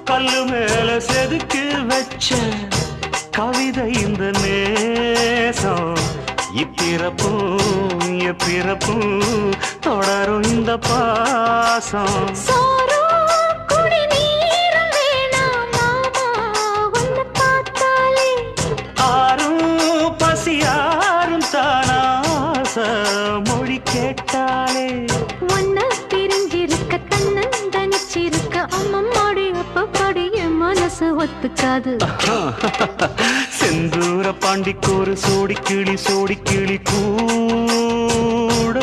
கல்லு மேல செதுக்கு வச்ச கவிதை இந்த நேசம் இப்பிறப்பும் எப்பிறப்பும் தொடரும் இந்த பாசம் ஆரும் பசியாரும் தானாச மொழி கேட்டாலே ஒன்ன பிரிஞ்சிருக்க தன்னந்தனிச்சிருக்க அம்மம்மாடி அப்பப்படி என் மனசு ஒத்துக்காது செந்தூர பாண்டிக்கு ஒரு சோடி கிளி கூட